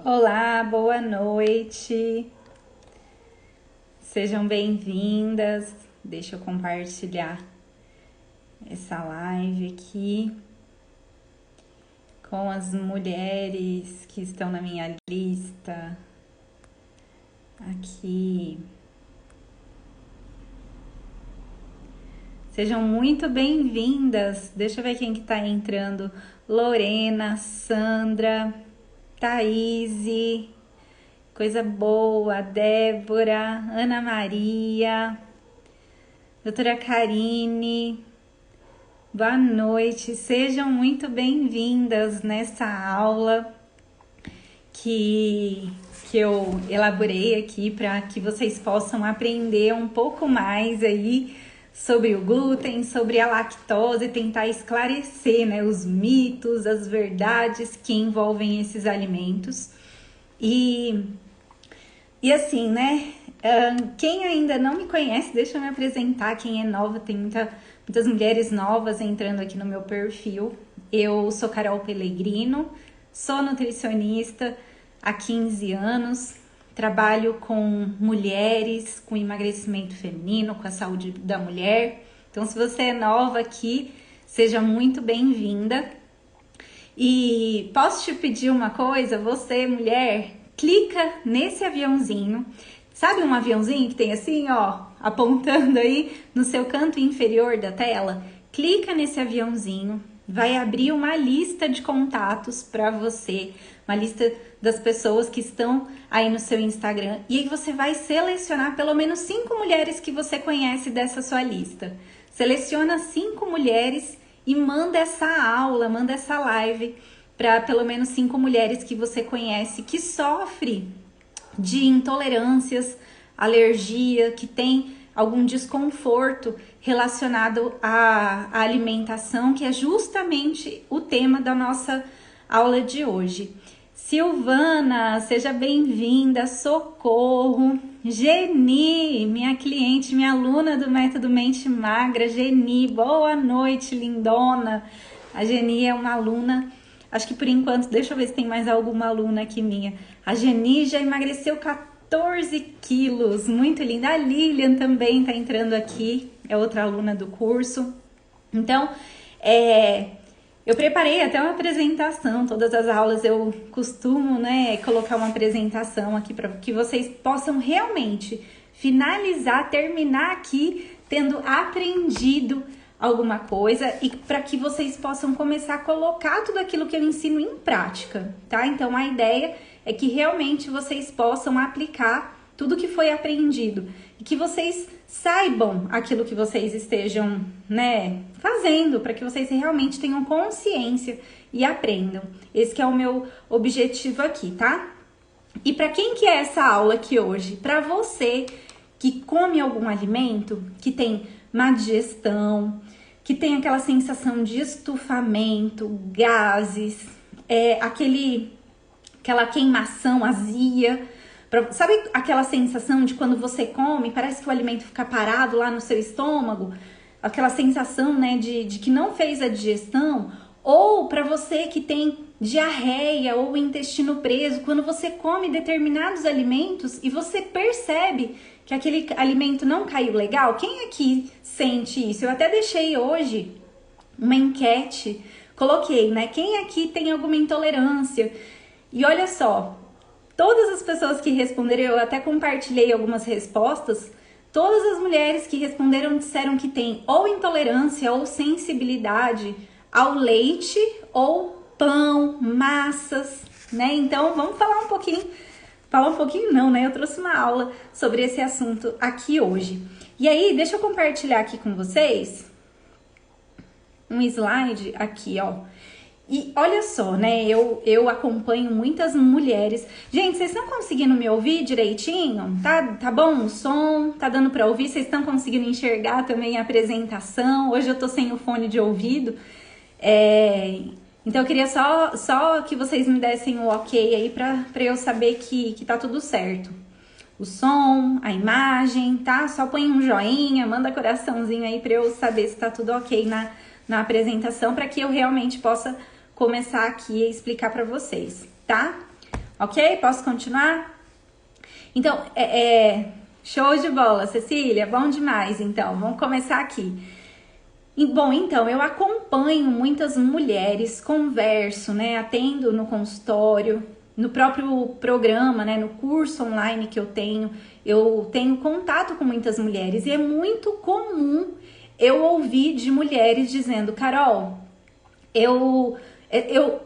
Olá, boa noite. Sejam bem-vindas. Deixa eu compartilhar essa live aqui com as mulheres que estão na minha lista aqui. Sejam muito bem-vindas. Deixa eu ver quem que tá entrando. Lorena, Sandra, Thaís, coisa boa, Débora, Ana Maria, doutora Karine, boa noite, sejam muito bem-vindas nessa aula que eu elaborei aqui para que vocês possam aprender um pouco mais aí sobre o glúten, sobre a lactose, tentar esclarecer, né, os mitos, as verdades que envolvem esses alimentos. E assim, né, quem ainda não me conhece, deixa eu me apresentar. Quem é nova, tem muitas mulheres novas entrando aqui no meu perfil. Eu sou Carol Pellegrino, sou nutricionista há 15 anos, trabalho com mulheres, com emagrecimento feminino, com a saúde da mulher. Então, se você é nova aqui, seja muito bem-vinda. E posso te pedir uma coisa? Você, mulher, clica nesse aviãozinho. Sabe um aviãozinho que tem assim, ó, apontando aí no seu canto inferior da tela? Clica nesse aviãozinho. Vai abrir uma lista de contatos para você, uma lista das pessoas que estão aí no seu Instagram, e aí você vai selecionar pelo menos 5 mulheres que você conhece dessa sua lista. Seleciona 5 mulheres e manda essa aula, manda essa live para pelo menos 5 mulheres que você conhece que sofre de intolerâncias, alergia, que tem algum desconforto relacionado à alimentação, que é justamente o tema da nossa aula de hoje. Silvana, seja bem-vinda. Socorro. Geni, minha cliente, minha aluna do Método Mente Magra. Geni, boa noite, lindona. A Geni é uma aluna, acho que por enquanto, deixa eu ver se tem mais alguma aluna aqui minha. A Geni já emagreceu 14 quilos, muito linda. A Lilian também tá entrando aqui, é outra aluna do curso. Então, eu preparei até uma apresentação. Todas as aulas eu costumo, né, colocar uma apresentação aqui para que vocês possam realmente finalizar, terminar aqui tendo aprendido alguma coisa e para que vocês possam começar a colocar tudo aquilo que eu ensino em prática, tá? Então a ideia é que realmente vocês possam aplicar tudo que foi aprendido e que vocês saibam aquilo que vocês estejam, né, fazendo, para que vocês realmente tenham consciência e aprendam. Esse que é o meu objetivo aqui, tá? E para quem que é essa aula aqui hoje? Para você que come algum alimento que tem má digestão, que tem aquela sensação de estufamento, gases, aquela queimação, azia. Sabe aquela sensação de quando você come, parece que o alimento fica parado lá no seu estômago? Aquela sensação, né, de que não fez a digestão? Ou para você que tem diarreia ou intestino preso, quando você come determinados alimentos e você percebe que aquele alimento não caiu legal? Quem aqui sente isso? Eu até deixei hoje uma enquete, coloquei, né? Quem aqui tem alguma intolerância? E olha só, todas as pessoas que responderam, eu até compartilhei algumas respostas, todas as mulheres que responderam disseram que tem ou intolerância ou sensibilidade ao leite ou pão, massas, né? Então vamos falar um pouquinho não, né? Eu trouxe uma aula sobre esse assunto aqui hoje. E aí, deixa eu compartilhar aqui com vocês um slide aqui, ó. E olha só, né, eu acompanho muitas mulheres. Gente, vocês estão conseguindo me ouvir direitinho? Tá bom o som? Tá dando pra ouvir? Vocês estão conseguindo enxergar também a apresentação? Hoje eu tô sem o fone de ouvido. Então eu queria só que vocês me dessem o ok aí pra eu saber que tá tudo certo. O som, a imagem, tá? Só põe um joinha, manda coraçãozinho aí pra eu saber se tá tudo ok na apresentação, para que eu realmente possa começar aqui a explicar para vocês, tá? Ok? Posso continuar? Então, show de bola, Cecília, bom demais. Então, vamos começar aqui. Bom, então, eu acompanho muitas mulheres, converso, né, atendo no consultório, no próprio programa, né, no curso online que eu tenho contato com muitas mulheres e é muito comum eu ouvir de mulheres dizendo, Carol,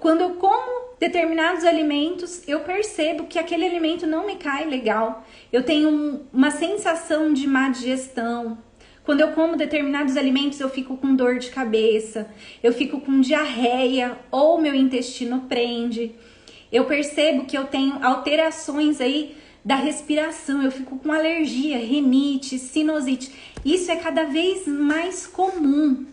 quando eu como determinados alimentos, eu percebo que aquele alimento não me cai legal. Eu tenho uma sensação de má digestão. Quando eu como determinados alimentos, eu fico com dor de cabeça, eu fico com diarreia ou meu intestino prende. Eu percebo que eu tenho alterações aí da respiração, eu fico com alergia, rinite, sinusite. Isso é cada vez mais comum,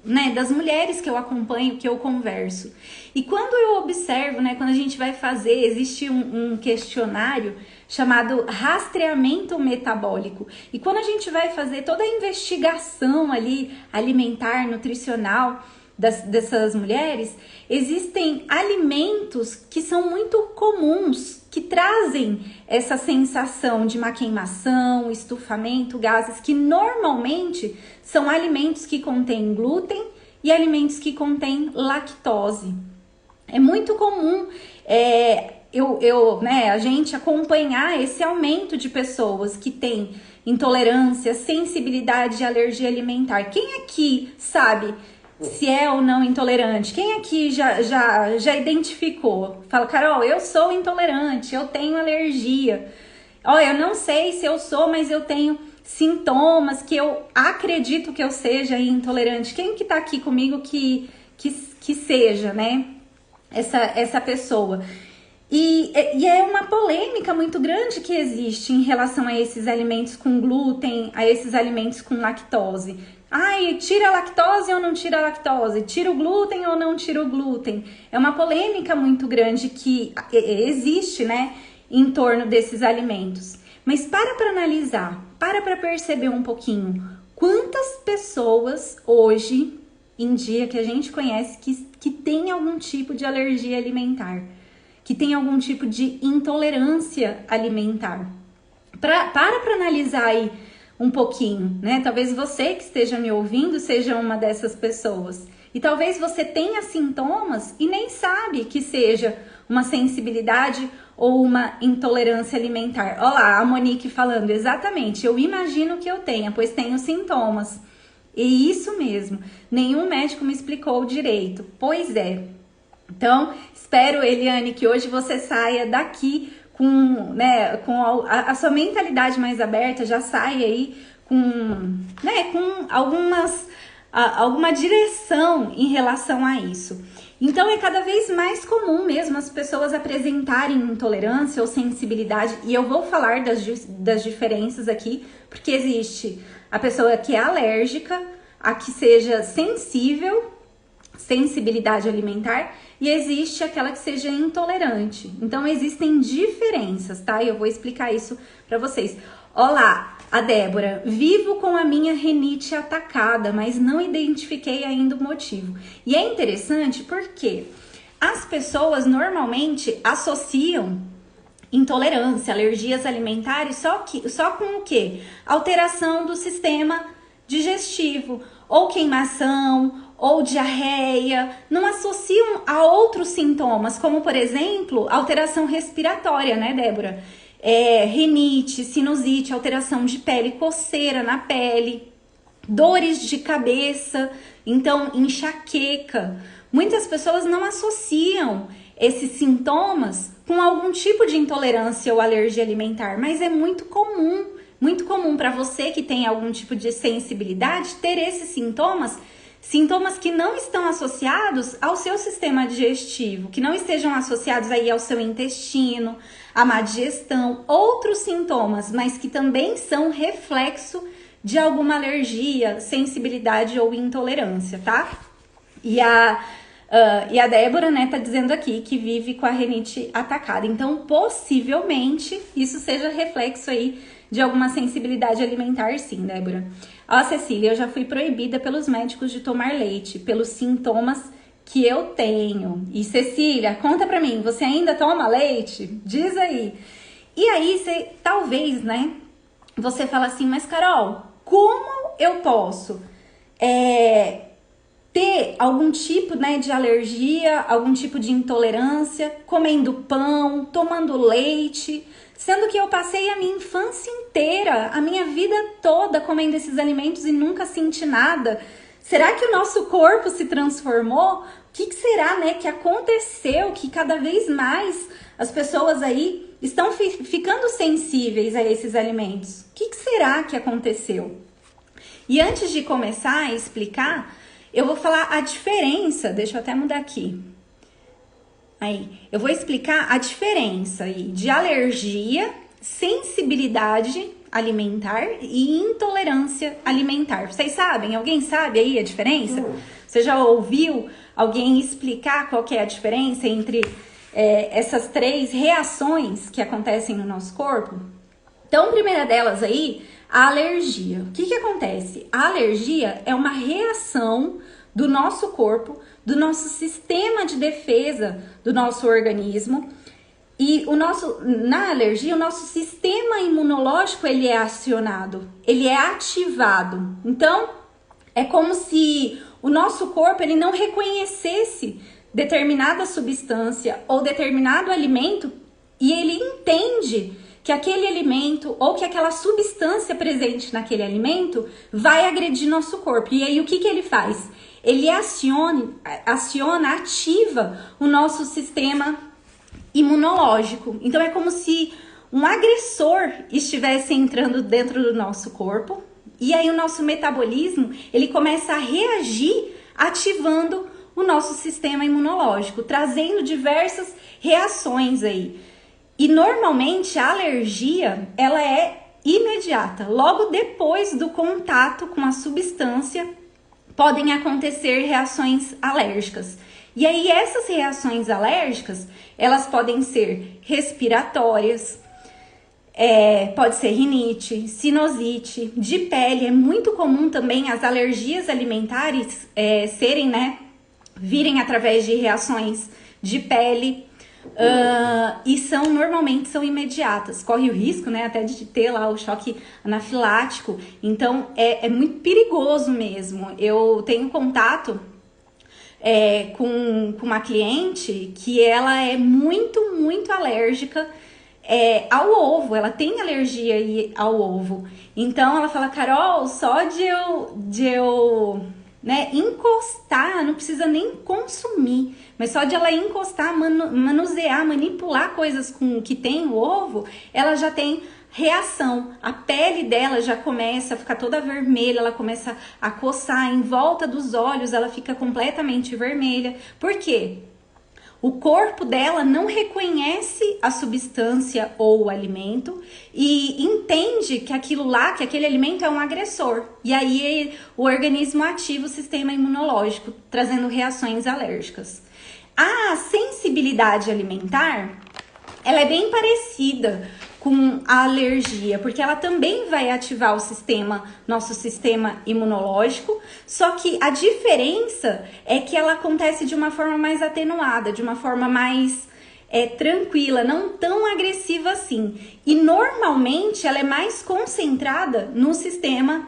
né, das mulheres que eu acompanho, que eu converso. E quando eu observo, né, quando a gente vai fazer, existe um questionário chamado rastreamento metabólico. E quando a gente vai fazer toda a investigação ali alimentar, nutricional dessas mulheres, existem alimentos que são muito comuns, que trazem essa sensação de má queimação, estufamento, gases, que normalmente são alimentos que contêm glúten e alimentos que contêm lactose. É muito comum a gente acompanhar esse aumento de pessoas que têm intolerância, sensibilidade e alergia alimentar. Quem aqui sabe se é ou não intolerante? Quem aqui já identificou? Fala, Carol, eu sou intolerante, eu tenho alergia. Olha, eu não sei se eu sou, mas eu tenho sintomas que eu acredito que eu seja intolerante. Quem que tá aqui comigo que seja, né? Essa pessoa. E é uma polêmica muito grande que existe em relação a esses alimentos com glúten, a esses alimentos com lactose. Ai, tira a lactose ou não tira a lactose? Tira o glúten ou não tira o glúten? É uma polêmica muito grande que existe, né, em torno desses alimentos. Mas para analisar, para perceber um pouquinho quantas pessoas hoje em dia que a gente conhece que tem algum tipo de alergia alimentar, que tem algum tipo de intolerância alimentar. Para analisar aí um pouquinho, né? Talvez você que esteja me ouvindo seja uma dessas pessoas. E talvez você tenha sintomas e nem sabe que seja uma sensibilidade ou uma intolerância alimentar. Olha lá, a Monique falando, exatamente, eu imagino que eu tenha, pois tenho sintomas. E isso mesmo, nenhum médico me explicou direito. Pois é. Então, espero, Eliane, que hoje você saia daqui com a sua mentalidade mais aberta, já saia aí com alguma direção em relação a isso. Então, é cada vez mais comum mesmo as pessoas apresentarem intolerância ou sensibilidade, e eu vou falar das diferenças aqui, porque existe a pessoa que é alérgica, a que seja sensível, sensibilidade alimentar, e existe aquela que seja intolerante. Então, existem diferenças, tá? E eu vou explicar isso para vocês. Olá, a Débora. Vivo com a minha rinite atacada, mas não identifiquei ainda o motivo. E é interessante porque as pessoas normalmente associam intolerância, alergias alimentares só com o quê? Alteração do sistema digestivo, ou queimação, ou diarreia, não associam a outros sintomas, como por exemplo, alteração respiratória, né, Débora? Rinite, sinusite, alteração de pele, coceira na pele, dores de cabeça, então enxaqueca. Muitas pessoas não associam esses sintomas com algum tipo de intolerância ou alergia alimentar, mas é muito comum para você que tem algum tipo de sensibilidade ter esses sintomas que não estão associados ao seu sistema digestivo, que não estejam associados aí ao seu intestino, à má digestão, outros sintomas, mas que também são reflexo de alguma alergia, sensibilidade ou intolerância, tá? E a Débora, né, tá dizendo aqui que vive com a rinite atacada. Então, possivelmente, isso seja reflexo aí de alguma sensibilidade alimentar, sim, Débora. Ó, Cecília, eu já fui proibida pelos médicos de tomar leite, pelos sintomas que eu tenho. E Cecília, conta pra mim, você ainda toma leite? Diz aí. E aí, você, talvez, né, você fala assim, mas Carol, como eu posso ter algum tipo, né, de alergia, algum tipo de intolerância, comendo pão, tomando leite, sendo que eu passei a minha infância inteira, a minha vida toda comendo esses alimentos e nunca senti nada? Será que o nosso corpo se transformou? O que será, né, que aconteceu que cada vez mais as pessoas aí estão ficando sensíveis a esses alimentos? O que será que aconteceu? E antes de começar a explicar, eu vou falar a diferença, deixa eu até mudar aqui. Aí, eu vou explicar a diferença aí de alergia, sensibilidade alimentar e intolerância alimentar. Vocês sabem? Alguém sabe aí a diferença? Você já ouviu alguém explicar qual que é a diferença entre essas três reações que acontecem no nosso corpo? Então, a primeira delas aí, a alergia. O que acontece? A alergia é uma reação do nosso corpo, do nosso sistema de defesa do nosso organismo. E na alergia, o nosso sistema imunológico, ele é acionado, ele é ativado. Então, é como se o nosso corpo, ele não reconhecesse determinada substância ou determinado alimento e ele entende que aquele alimento ou que aquela substância presente naquele alimento vai agredir nosso corpo. E aí, o que ele faz? Ele ativa o nosso sistema imunológico. Então é como se um agressor estivesse entrando dentro do nosso corpo e aí o nosso metabolismo, ele começa a reagir ativando o nosso sistema imunológico, trazendo diversas reações aí. E normalmente a alergia, ela é imediata. Logo depois do contato com a substância, podem acontecer reações alérgicas. E aí essas reações alérgicas, elas podem ser respiratórias, pode ser rinite, sinusite, de pele. É muito comum também as alergias alimentares virem através de reações de pele e normalmente são imediatas. Corre o risco, né, até de ter lá o choque anafilático. Então é muito perigoso mesmo. Eu tenho contato com uma cliente que ela é muito, muito alérgica ao ovo. Ela tem alergia ao ovo. Então ela fala, Carol, só de eu encostar, não precisa nem consumir, mas só de ela encostar, manusear, manipular coisas que tem o ovo, ela já tem reação. A pele dela já começa a ficar toda vermelha, ela começa a coçar, em volta dos olhos ela fica completamente vermelha. Por quê? O corpo dela não reconhece a substância ou o alimento e entende que que aquele alimento é um agressor. E aí o organismo ativa o sistema imunológico, trazendo reações alérgicas. A sensibilidade alimentar, ela é bem parecida com a alergia, porque ela também vai ativar nosso sistema imunológico, só que a diferença é que ela acontece de uma forma mais atenuada, de uma forma mais tranquila, não tão agressiva assim. E normalmente ela é mais concentrada no sistema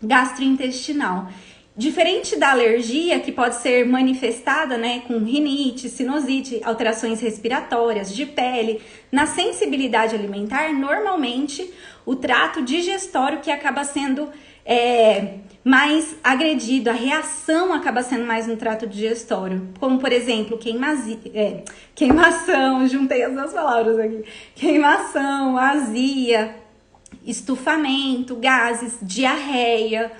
gastrointestinal. Diferente da alergia, que pode ser manifestada, com rinite, sinusite, alterações respiratórias, de pele, na sensibilidade alimentar, normalmente o trato digestório que acaba sendo mais agredido, a reação acaba sendo mais no trato digestório, como por exemplo, queimação, juntei as duas palavras aqui, queimação, azia, estufamento, gases, diarreia,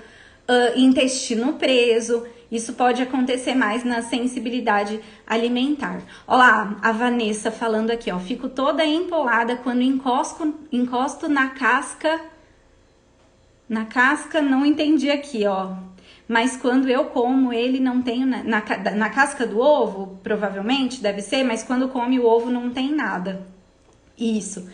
intestino preso. Isso pode acontecer mais na sensibilidade alimentar. Olha lá, a Vanessa falando aqui, ó. Fico toda empolada quando encosto na casca. Na casca, não entendi aqui, ó. Mas quando eu como ele, não tenho... Na casca do ovo, provavelmente, deve ser. Mas quando come o ovo, não tem nada. Isso.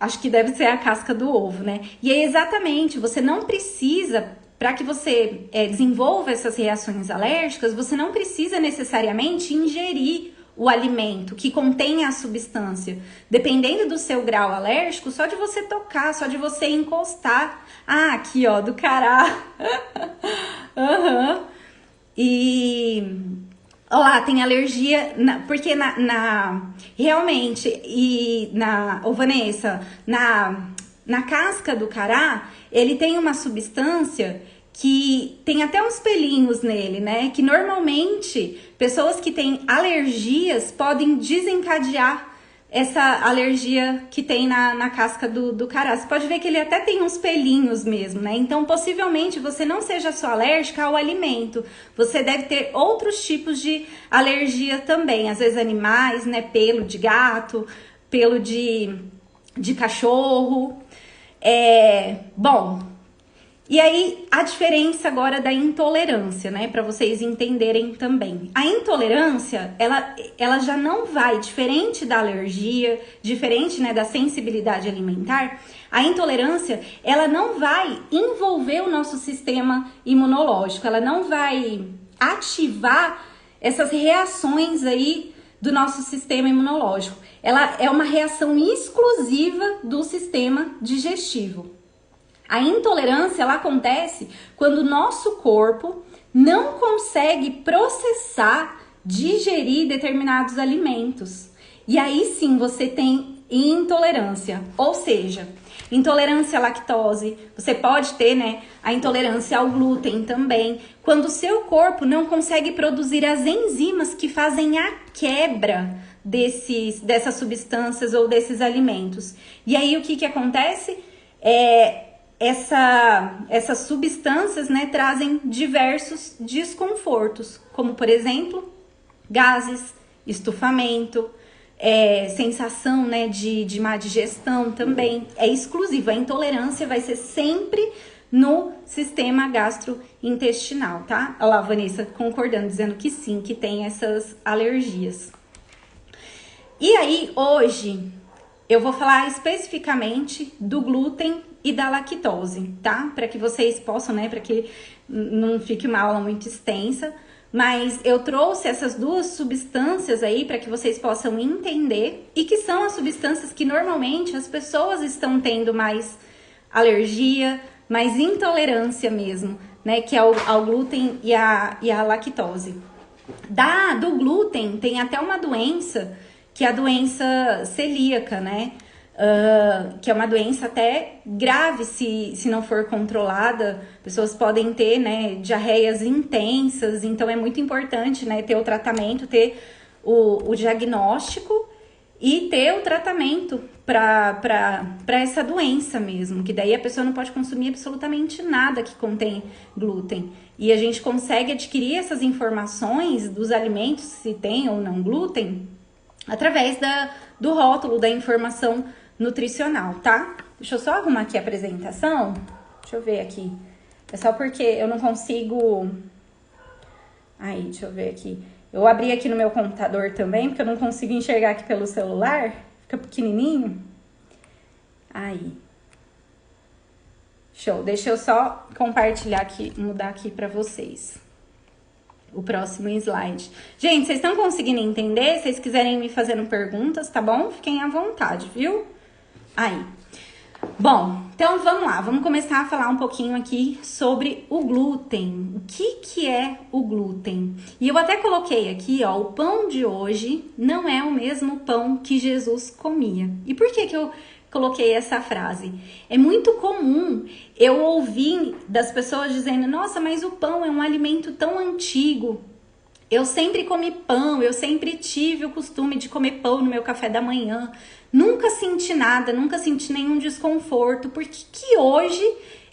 Acho que deve ser a casca do ovo, né? E é exatamente, você não precisa para que você desenvolva essas reações alérgicas, você não precisa necessariamente ingerir o alimento que contém a substância. Dependendo do seu grau alérgico, só de você tocar, só de você encostar. Ah, aqui ó, do cará. Uhum. E ó lá, tem alergia, porque realmente, ô Vanessa, na casca do cará, ele tem uma substância que tem até uns pelinhos nele, né? Que normalmente pessoas que têm alergias podem desencadear essa alergia que tem na casca do cará. Você pode ver que ele até tem uns pelinhos mesmo, né? Então, possivelmente, você não seja só alérgica ao alimento. Você deve ter outros tipos de alergia também. Às vezes animais, né? Pelo de gato, pelo de cachorro. Bom, e aí a diferença agora da intolerância, né, para vocês entenderem também. A intolerância, ela já não vai, diferente da alergia, diferente, né, da sensibilidade alimentar, a intolerância, ela não vai envolver o nosso sistema imunológico, ela não vai ativar essas reações aí do nosso sistema imunológico. Ela é uma reação exclusiva do sistema digestivo. A intolerância, ela acontece quando o nosso corpo não consegue processar, digerir determinados alimentos. E aí sim você tem intolerância, ou seja, intolerância à lactose, você pode ter, né, a intolerância ao glúten também, quando o seu corpo não consegue produzir as enzimas que fazem a quebra dessas substâncias ou desses alimentos. E aí o que acontece? Essas substâncias, né, trazem diversos desconfortos, como por exemplo, gases, estufamento, sensação, né, de má digestão também. É exclusivo, a intolerância vai ser sempre no sistema gastrointestinal, tá? Olha lá, a Vanessa concordando, dizendo que sim, que tem essas alergias. E aí, hoje, eu vou falar especificamente do glúten e da lactose, tá? Para que vocês possam, né, para que não fique uma aula muito extensa, mas eu trouxe essas duas substâncias aí para que vocês possam entender e que são as substâncias que normalmente as pessoas estão tendo mais alergia, mais intolerância mesmo, né, que é ao glúten e a lactose. Do glúten tem até uma doença, que é a doença celíaca, né? Que é uma doença até grave se não for controlada. Pessoas podem ter, né, diarreias intensas, então é muito importante, né, ter o tratamento, ter o diagnóstico e ter o tratamento para essa doença mesmo, que daí a pessoa não pode consumir absolutamente nada que contém glúten. E a gente consegue adquirir essas informações dos alimentos, se tem ou não glúten, através do rótulo da informação nutricional, tá? Deixa eu só arrumar aqui a apresentação. Deixa eu ver aqui. É só porque eu não consigo... Aí, deixa eu ver aqui. Eu abri aqui no meu computador também, porque eu não consigo enxergar aqui pelo celular. Fica pequenininho. Aí. Show. Deixa eu só compartilhar aqui, mudar aqui pra vocês o próximo slide. Gente, vocês estão conseguindo entender? Se vocês quiserem me fazendo perguntas, tá bom? Fiquem à vontade, viu? Aí. Bom, então vamos lá. Vamos começar a falar um pouquinho aqui sobre o glúten. O que é o glúten? E eu até coloquei aqui, ó, o pão de hoje não é o mesmo pão que Jesus comia. E por que eu coloquei essa frase? É muito comum eu ouvir das pessoas dizendo: nossa, mas o pão é um alimento tão antigo. Eu sempre comi pão, eu sempre tive o costume de comer pão no meu café da manhã. Nunca senti nada, nunca senti nenhum desconforto. Por que hoje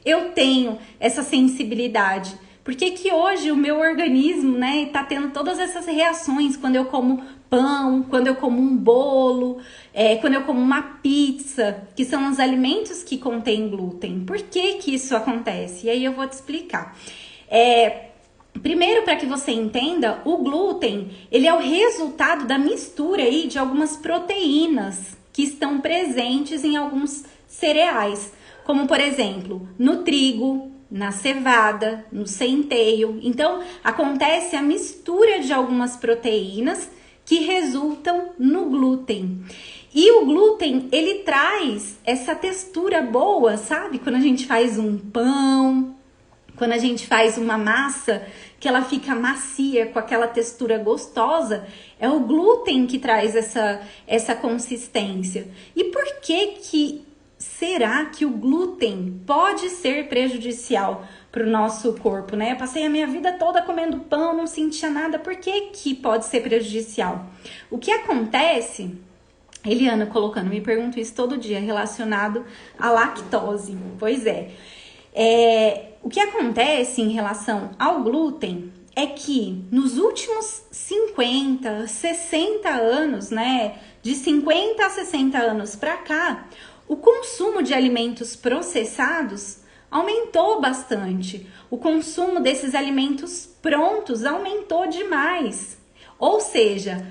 eu tenho essa sensibilidade? Por que hoje o meu organismo, né, tá tendo todas essas reações quando eu como pão, quando eu como um bolo, quando eu como uma pizza, que são os alimentos que contêm glúten? Por que isso acontece? E aí eu vou te explicar. Primeiro, para que você entenda, o glúten, ele é o resultado da mistura aí de algumas proteínas que estão presentes em alguns cereais, como por exemplo, no trigo, na cevada, no centeio. Então, acontece a mistura de algumas proteínas que resultam no glúten. E o glúten, ele traz essa textura boa, sabe? Quando a gente faz um pão, quando a gente faz uma massa, que ela fica macia, com aquela textura gostosa, é o glúten que traz essa consistência. E por que será que o glúten pode ser prejudicial para o nosso corpo, né? Eu passei a minha vida toda comendo pão, não sentia nada. Por que pode ser prejudicial? O que acontece, Eliana colocando, me pergunto isso todo dia, relacionado à lactose. Pois é. O que acontece em relação ao glúten é que nos últimos 50, 60 anos, né? De 50 a 60 anos para cá, o consumo de alimentos processados aumentou bastante. O consumo desses alimentos prontos aumentou demais. Ou seja,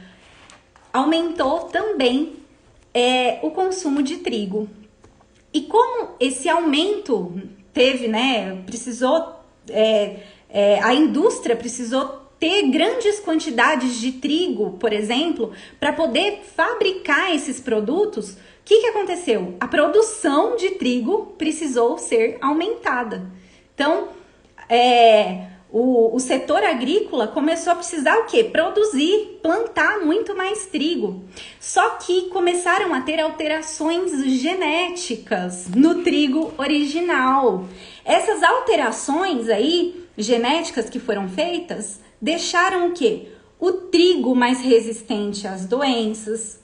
aumentou também o consumo de trigo. E como esse aumento teve, né, a indústria precisou ter grandes quantidades de trigo, por exemplo, para poder fabricar esses produtos, o que aconteceu? A produção de trigo precisou ser aumentada. Então, o setor agrícola começou a precisar o quê? Produzir, plantar muito mais trigo. Só que começaram a ter alterações genéticas no trigo original. Essas alterações aí, genéticas que foram feitas, deixaram o quê? O trigo mais resistente às doenças,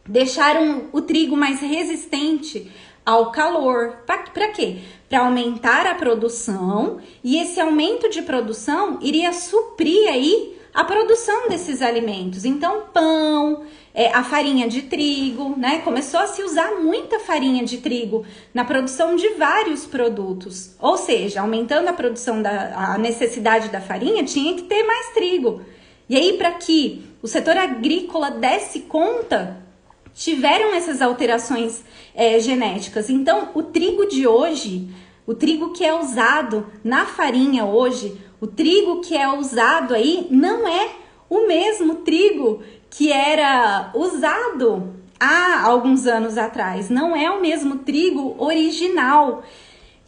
deixaram o trigo mais resistente ao calor. Para quê? Para aumentar a produção, e esse aumento de produção iria suprir aí a produção desses alimentos. Então, pão, a farinha de trigo, né? Começou a se usar muita farinha de trigo na produção de vários produtos. Ou seja, aumentando a produção, a necessidade da farinha, tinha que ter mais trigo. E aí, para que o setor agrícola desse conta, tiveram essas alterações genéticas. Então, o trigo de hoje, o trigo que é usado na farinha hoje, o trigo que é usado aí, não é o mesmo trigo que era usado há alguns anos atrás. Não é o mesmo trigo original.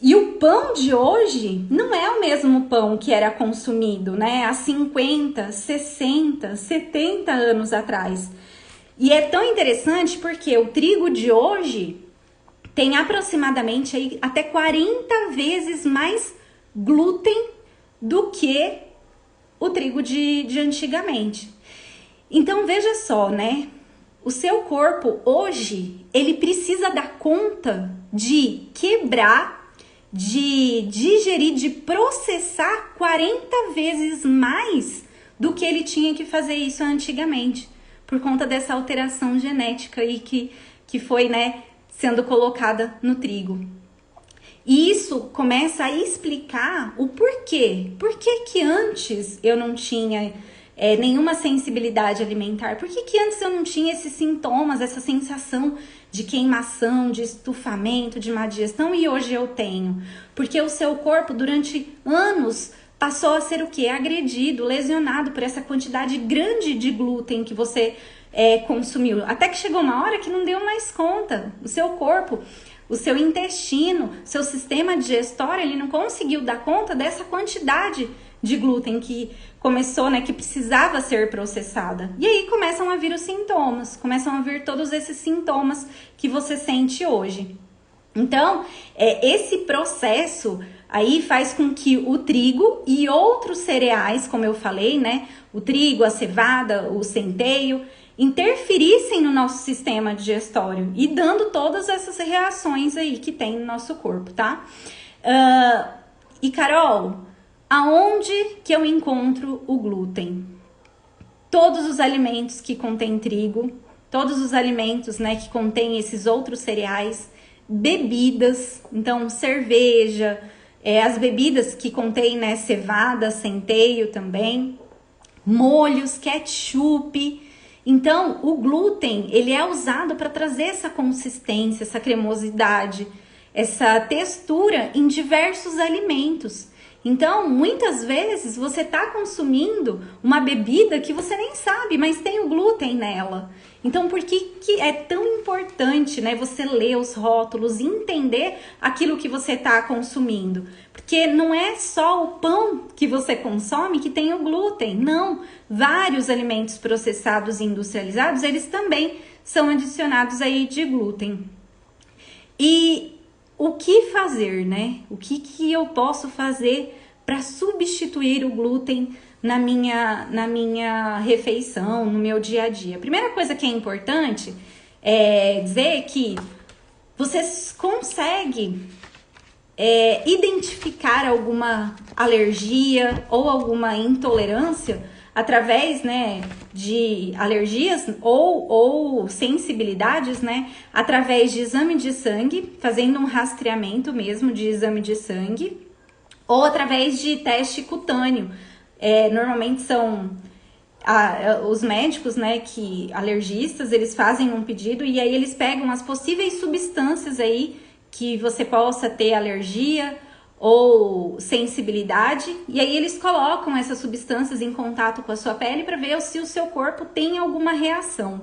E o pão de hoje não é o mesmo pão que era consumido, né, há 50, 60, 70 anos atrás. E é tão interessante porque o trigo de hoje tem aproximadamente aí até 40 vezes mais glúten do que o trigo de antigamente. Então veja só, né? O seu corpo hoje, ele precisa dar conta de quebrar, de digerir, de processar 40 vezes mais do que ele tinha que fazer isso antigamente, por conta dessa alteração genética aí que foi, né, sendo colocada no trigo. E isso começa a explicar o porquê. Por que antes eu não tinha nenhuma sensibilidade alimentar? Por que antes eu não tinha esses sintomas, essa sensação de queimação, de estufamento, de má digestão, e hoje eu tenho? Porque o seu corpo, durante anos, passou a ser o quê? Agredido, lesionado por essa quantidade grande de glúten que você consumiu. Até que chegou uma hora que não deu mais conta. O seu corpo, o seu intestino, seu sistema digestório, ele não conseguiu dar conta dessa quantidade de glúten que começou, né, que precisava ser processada. E aí começam a vir os sintomas, começam a vir todos esses sintomas que você sente hoje. Então, esse processo aí faz com que o trigo e outros cereais, como eu falei, né, o trigo, a cevada, o centeio, interferissem no nosso sistema digestório e dando todas essas reações aí que tem no nosso corpo, tá? E Carol, aonde que eu encontro o glúten? Todos os alimentos que contêm trigo, todos os alimentos, né, que contêm esses outros cereais, bebidas, então cerveja, as bebidas que contêm, né, cevada, centeio também, molhos, ketchup. Então, o glúten, ele é usado para trazer essa consistência, essa cremosidade, essa textura em diversos alimentos. Então, muitas vezes você está consumindo uma bebida que você nem sabe, mas tem o glúten nela. Então, por que é tão importante, né, você ler os rótulos e entender aquilo que você está consumindo? Porque não é só o pão que você consome que tem o glúten, não. Vários alimentos processados e industrializados, eles também são adicionados aí de glúten. E o que fazer, né? O que eu posso fazer para substituir o glúten na minha refeição, no meu dia a dia? A primeira coisa que é importante é dizer que você consegue identificar alguma alergia ou alguma intolerância através, né, de alergias ou sensibilidades, né, através de exame de sangue, fazendo um rastreamento mesmo de exame de sangue, ou através de teste cutâneo. Normalmente são os médicos, né, alergistas, eles fazem um pedido e aí eles pegam as possíveis substâncias aí que você possa ter alergia ou sensibilidade, e aí eles colocam essas substâncias em contato com a sua pele para ver se o seu corpo tem alguma reação.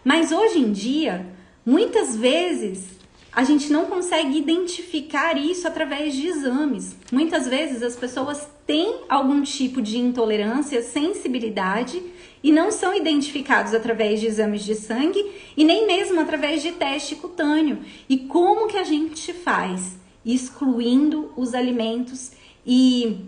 Mas hoje em dia, muitas vezes, a gente não consegue identificar isso através de exames. Muitas vezes as pessoas têm algum tipo de intolerância, sensibilidade, e não são identificados através de exames de sangue e nem mesmo através de teste cutâneo. E como que a gente faz? Excluindo os alimentos e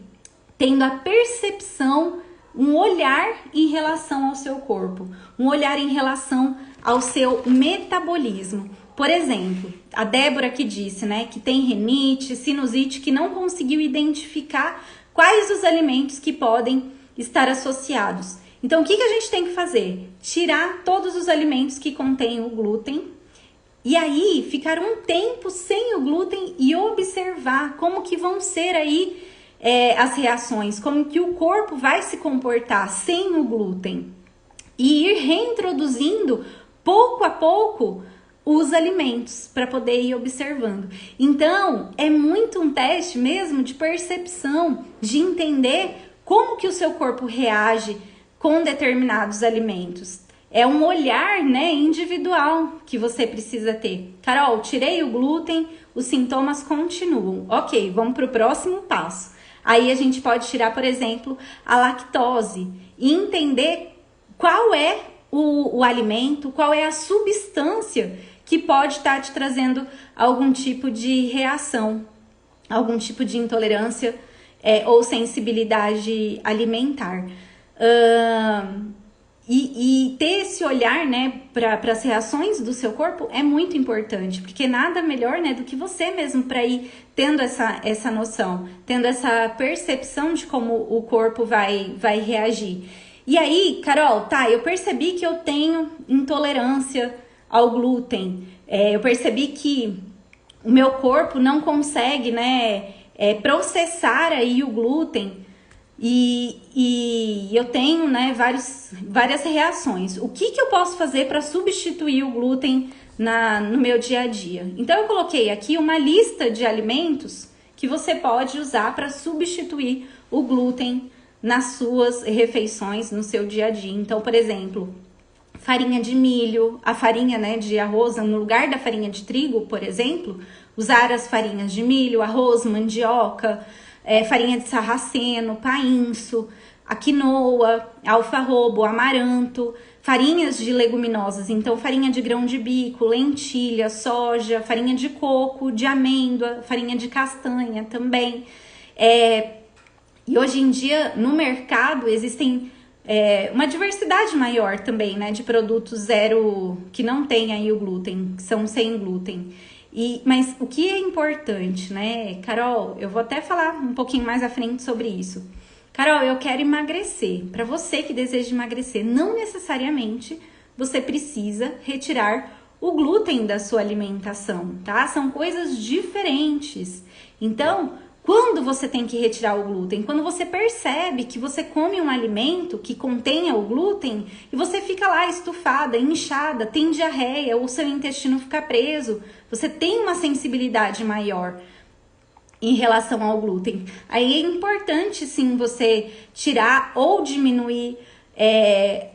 tendo a percepção, um olhar em relação ao seu corpo, um olhar em relação ao seu metabolismo. Por exemplo, a Débora que disse, né, que tem rinite, sinusite, que não conseguiu identificar quais os alimentos que podem estar associados. Então, o que a gente tem que fazer? Tirar todos os alimentos que contêm o glúten e aí ficar um tempo sem o glúten e observar como que vão ser aí as reações, como que o corpo vai se comportar sem o glúten e ir reintroduzindo pouco a pouco os alimentos para poder ir observando. Então, é muito um teste mesmo de percepção, de entender como que o seu corpo reage com determinados alimentos. É um olhar, né, individual que você precisa ter. Carol, tirei o glúten, os sintomas continuam. Ok, vamos para o próximo passo. Aí a gente pode tirar, por exemplo, a lactose e entender qual é o alimento, qual é a substância que pode estar te trazendo algum tipo de reação, algum tipo de intolerância ou sensibilidade alimentar. E ter esse olhar, né, para as reações do seu corpo é muito importante, porque nada melhor, né, do que você mesmo para ir tendo essa noção, tendo essa percepção de como o corpo vai reagir. E aí, Carol, tá, eu percebi que eu tenho intolerância ao glúten, eu percebi que o meu corpo não consegue, né, processar aí o glúten. E eu tenho, né, várias reações. O que eu posso fazer para substituir o glúten no meu dia a dia? Então, eu coloquei aqui uma lista de alimentos que você pode usar para substituir o glúten nas suas refeições, no seu dia a dia. Então, por exemplo, farinha de milho, a farinha, né, de arroz, no lugar da farinha de trigo, por exemplo, usar as farinhas de milho, arroz, mandioca, farinha de sarraceno, painço, a quinoa, alfarrobo, amaranto, farinhas de leguminosas, então farinha de grão de bico, lentilha, soja, farinha de coco, de amêndoa, farinha de castanha também. E hoje em dia no mercado existem uma diversidade maior também, né, de produtos zero, que não tem aí o glúten, que são sem glúten. Mas o que é importante, né, Carol? Eu vou até falar um pouquinho mais à frente sobre isso. Carol, eu quero emagrecer. Para você que deseja emagrecer, não necessariamente você precisa retirar o glúten da sua alimentação, tá? São coisas diferentes. Então, Quando você tem que retirar o glúten? Quando você percebe que você come um alimento que contenha o glúten e você fica lá estufada, inchada, tem diarreia, ou seu intestino fica preso, você tem uma sensibilidade maior em relação ao glúten. Aí é importante sim você tirar ou diminuir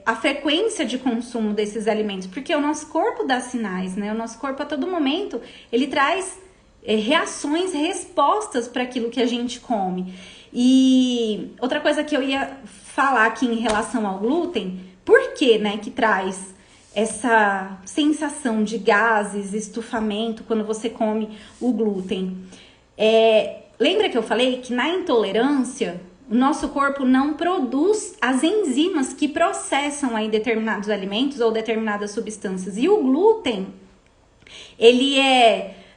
a frequência de consumo desses alimentos, porque o nosso corpo dá sinais, né? O nosso corpo a todo momento, ele traz reações, respostas para aquilo que a gente come. E outra coisa que eu ia falar aqui em relação ao glúten, por que, né, que traz essa sensação de gases, estufamento quando você come o glúten? Lembra que eu falei que na intolerância o nosso corpo não produz as enzimas que processam aí determinados alimentos ou determinadas substâncias. E o glúten, ele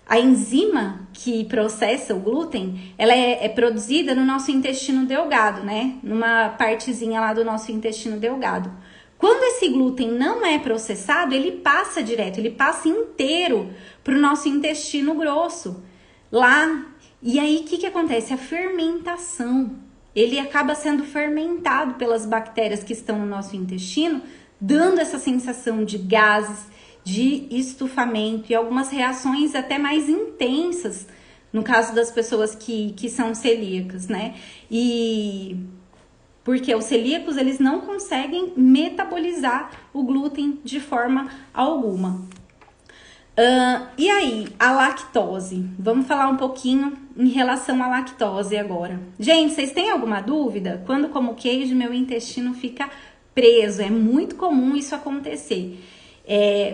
a enzima que processa o glúten, ela é produzida no nosso intestino delgado, né? Numa partezinha lá do nosso intestino delgado. Quando esse glúten não é processado, ele passa direto, ele passa inteiro para o nosso intestino grosso. Lá, e aí o que acontece? A fermentação. Ele acaba sendo fermentado pelas bactérias que estão no nosso intestino, dando essa sensação de gases, de estufamento e algumas reações até mais intensas, no caso das pessoas que são celíacas, né? E porque os celíacos, eles não conseguem metabolizar o glúten de forma alguma. E aí, a lactose? Vamos falar um pouquinho em relação à lactose agora. Gente, vocês têm alguma dúvida? Quando como queijo, meu intestino fica preso. É muito comum isso acontecer.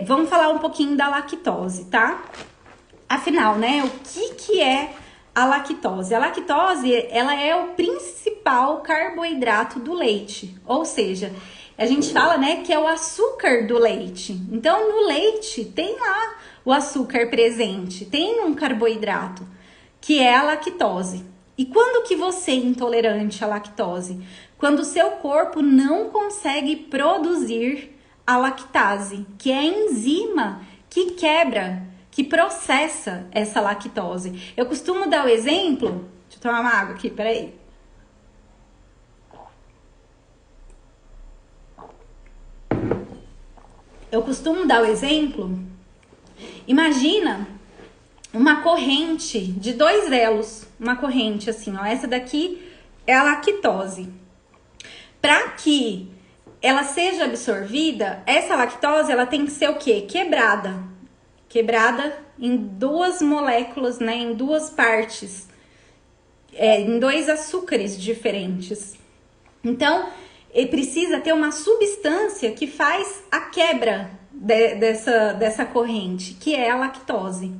Vamos falar um pouquinho da lactose, tá? Afinal, né, o que é a lactose? A lactose, ela é o principal carboidrato do leite. Ou seja, a gente fala, né, que é o açúcar do leite. Então, no leite tem lá o açúcar presente, tem um carboidrato, que é a lactose. E quando que você é intolerante à lactose? Quando o seu corpo não consegue produzir a lactase, que é a enzima que quebra, que processa essa lactose. Eu costumo dar o exemplo, deixa eu tomar uma água aqui, peraí. Eu costumo dar o exemplo, imagina uma corrente de 2 elos, uma corrente assim, ó, essa daqui é a lactose. Para que ela seja absorvida, essa lactose, ela tem que ser o quê? Quebrada em 2 moléculas, né, em 2 partes, em 2 açúcares diferentes. Então, ele precisa ter uma substância que faz a quebra dessa corrente, que é a lactose.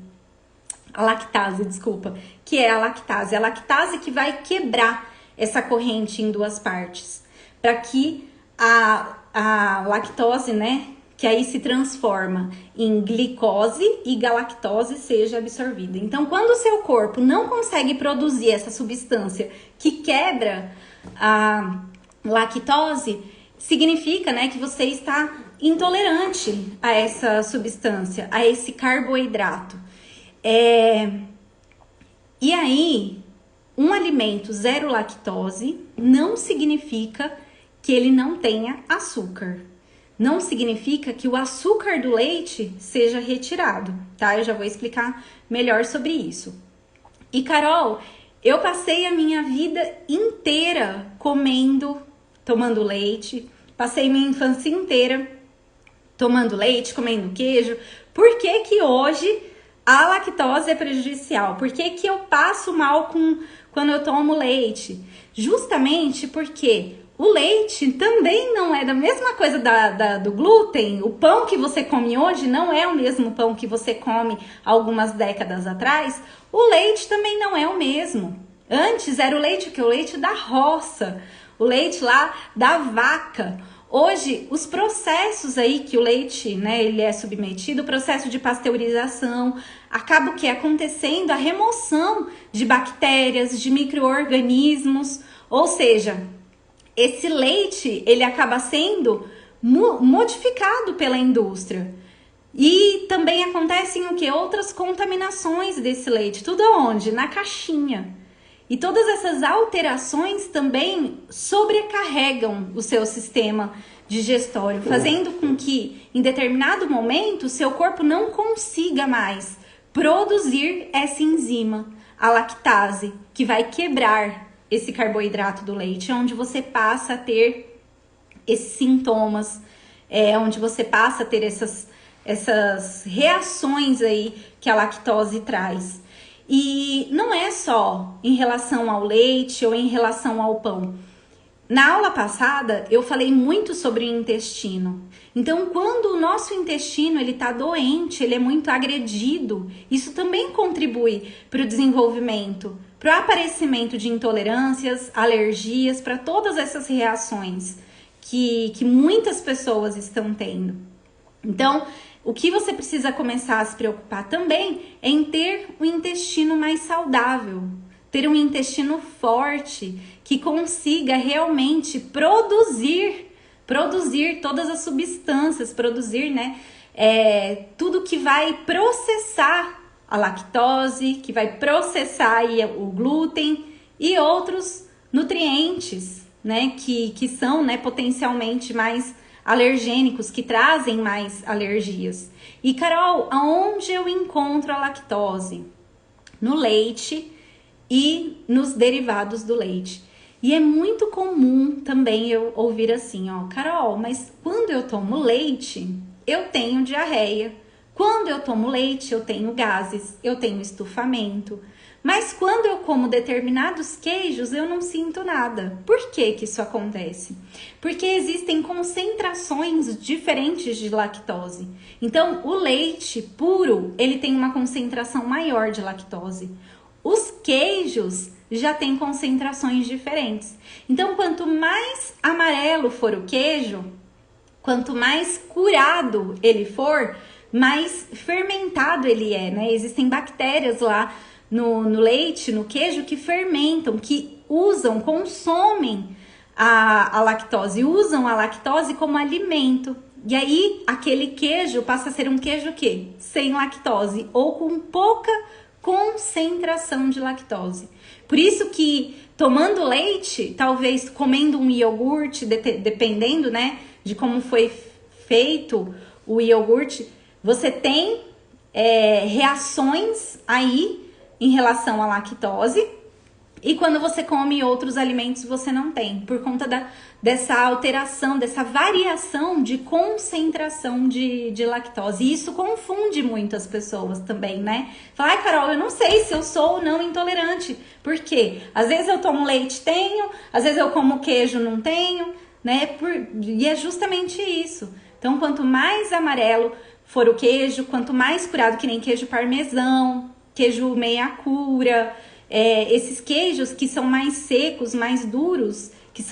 A lactase, desculpa, que é a lactase. A lactase que vai quebrar essa corrente em 2 partes, para que a lactose, né, que aí se transforma em glicose e galactose seja absorvida. Então, quando o seu corpo não consegue produzir essa substância que quebra a lactose, significa, né, que você está intolerante a essa substância, a esse carboidrato. E aí, um alimento zero lactose não significa que ele não tenha açúcar. Não significa que o açúcar do leite seja retirado, tá? Eu já vou explicar melhor sobre isso. E Carol, eu passei a minha vida inteira tomando leite, passei minha infância inteira tomando leite, comendo queijo. Por que que hoje a lactose é prejudicial? Por que que eu passo mal quando eu tomo leite? Justamente porque o leite também não é da mesma coisa do glúten. O pão que você come hoje não é o mesmo pão que você come algumas décadas atrás. O leite também não é o mesmo. Antes era o leite que o leite da roça, o leite lá da vaca. Hoje, os processos aí que o leite, né, ele é submetido, o processo de pasteurização, acaba o que acontecendo a remoção de bactérias, de micro-organismos, ou seja, esse leite, ele acaba sendo modificado pela indústria. E também acontecem o que? Outras contaminações desse leite. Tudo aonde? Na caixinha. E todas essas alterações também sobrecarregam o seu sistema digestório, fazendo com que, em determinado momento, o seu corpo não consiga mais produzir essa enzima, a lactase, que vai quebrar esse carboidrato do leite, onde você passa a ter esses sintomas, onde você passa a ter essas reações aí que a lactose traz. E não é só em relação ao leite ou em relação ao pão. Na aula passada, eu falei muito sobre o intestino. Então, quando o nosso intestino ele está doente, ele é muito agredido, isso também contribui para o desenvolvimento, para o aparecimento de intolerâncias, alergias, para todas essas reações que muitas pessoas estão tendo. Então, o que você precisa começar a se preocupar também é em ter um intestino mais saudável, ter um intestino forte, que consiga realmente produzir todas as substâncias, produzir, tudo que vai processar a lactose, que vai processar aí o glúten e outros nutrientes, né, que são, né, potencialmente mais alergênicos, que trazem mais alergias. E Carol, aonde eu encontro a lactose? No leite e nos derivados do leite. E é muito comum também eu ouvir assim, ó, Carol, mas quando eu tomo leite, eu tenho diarreia. Quando eu tomo leite, eu tenho gases, eu tenho estufamento. Mas quando eu como determinados queijos, eu não sinto nada. Por que que isso acontece? Porque existem concentrações diferentes de lactose. Então, o leite puro, ele tem uma concentração maior de lactose. Os queijos já têm concentrações diferentes. Então, quanto mais amarelo for o queijo, quanto mais curado ele for, mais fermentado ele é, né? Existem bactérias lá no leite, no queijo, que fermentam, que consomem a lactose, usam a lactose como alimento. E aí, aquele queijo passa a ser um queijo que sem lactose ou com pouca concentração de lactose. Por isso que tomando leite, talvez comendo um iogurte, dependendo, né, de como foi feito o iogurte, você tem reações aí em relação à lactose, e quando você come outros alimentos você não tem, por conta dessa alteração, dessa variação de concentração de lactose. E isso confunde muitas pessoas também, né? Fala, ai Carol, eu não sei se eu sou ou não intolerante. Por quê? Às vezes eu tomo leite, tenho, às vezes eu como queijo, não tenho, né? E é justamente isso. Então, quanto mais amarelo for o queijo, quanto mais curado, que nem queijo parmesão, queijo meia cura, esses queijos que são mais secos, mais duros, que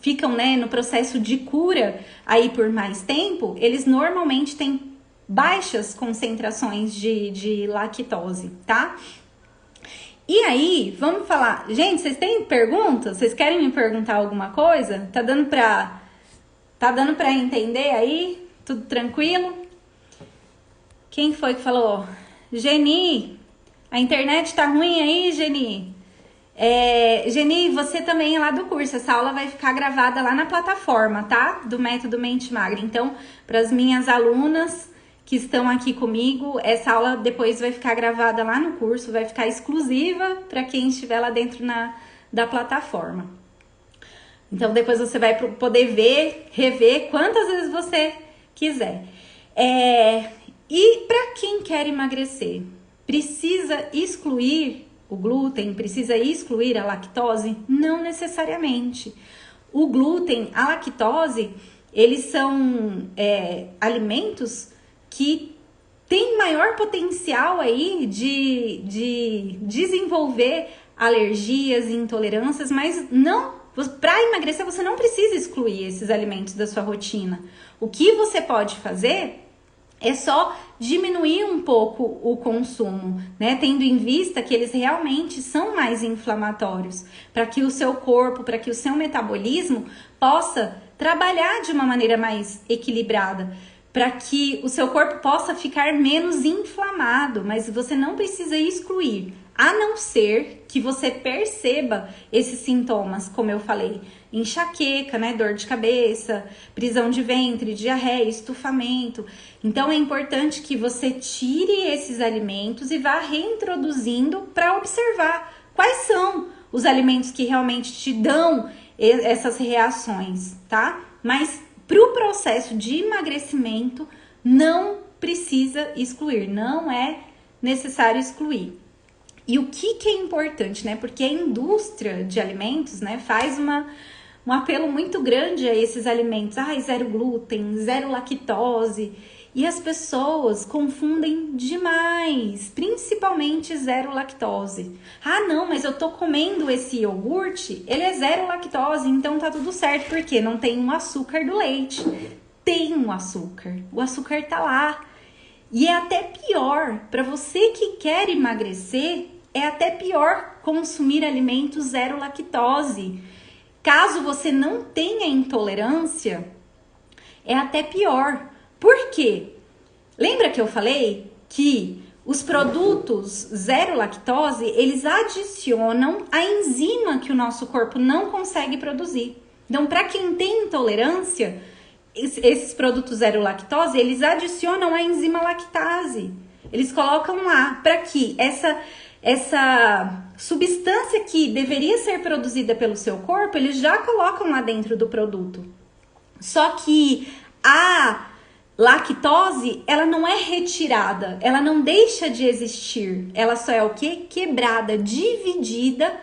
ficam, né, no processo de cura aí por mais tempo, eles normalmente têm baixas concentrações de lactose, tá? E aí, vamos falar... Gente, vocês têm perguntas? Vocês querem me perguntar alguma coisa? Tá dando pra entender aí? Tudo tranquilo? Quem foi que falou? Geni, a internet tá ruim aí, Geni? Geni, você também é lá do curso. Essa aula vai ficar gravada lá na plataforma, tá? Do Método Mente Magra. Então, para as minhas alunas que estão aqui comigo, essa aula depois vai ficar gravada lá no curso, vai ficar exclusiva para quem estiver lá dentro da plataforma. Então, depois você vai poder rever quantas vezes você quiser. E para quem quer emagrecer, precisa excluir o glúten, precisa excluir a lactose? Não necessariamente. O glúten, a lactose, eles são alimentos que têm maior potencial aí de desenvolver alergias e intolerâncias, mas não, para emagrecer você não precisa excluir esses alimentos da sua rotina. O que você pode fazer é só diminuir um pouco o consumo, né? Tendo em vista que eles realmente são mais inflamatórios, para que o seu corpo, para que o seu metabolismo possa trabalhar de uma maneira mais equilibrada, para que o seu corpo possa ficar menos inflamado, mas você não precisa excluir a não ser que você perceba esses sintomas, como eu falei, enxaqueca, né, dor de cabeça, prisão de ventre, diarreia, estufamento. Então é importante que você tire esses alimentos e vá reintroduzindo para observar quais são os alimentos que realmente te dão essas reações, tá? Mas para o processo de emagrecimento não precisa excluir, não é necessário excluir. E o que é importante, né? Porque a indústria de alimentos, né, faz um apelo muito grande a esses alimentos. Zero glúten, zero lactose. E as pessoas confundem demais, principalmente zero lactose. Não, mas eu tô comendo esse iogurte, ele é zero lactose, então tá tudo certo, porque não tem um açúcar do leite. Tem um açúcar, o açúcar tá lá. E é até pior, para você que quer emagrecer, é até pior consumir alimentos zero lactose. Caso você não tenha intolerância, é até pior. Por quê? Lembra que eu falei que os produtos zero lactose, eles adicionam a enzima que o nosso corpo não consegue produzir. Então, para quem tem intolerância, esses produtos zero lactose, eles adicionam a enzima lactase. Eles colocam lá para que essa substância que deveria ser produzida pelo seu corpo, eles já colocam lá dentro do produto. Só que a lactose, ela não é retirada, ela não deixa de existir. Ela só é o quê? Quebrada, dividida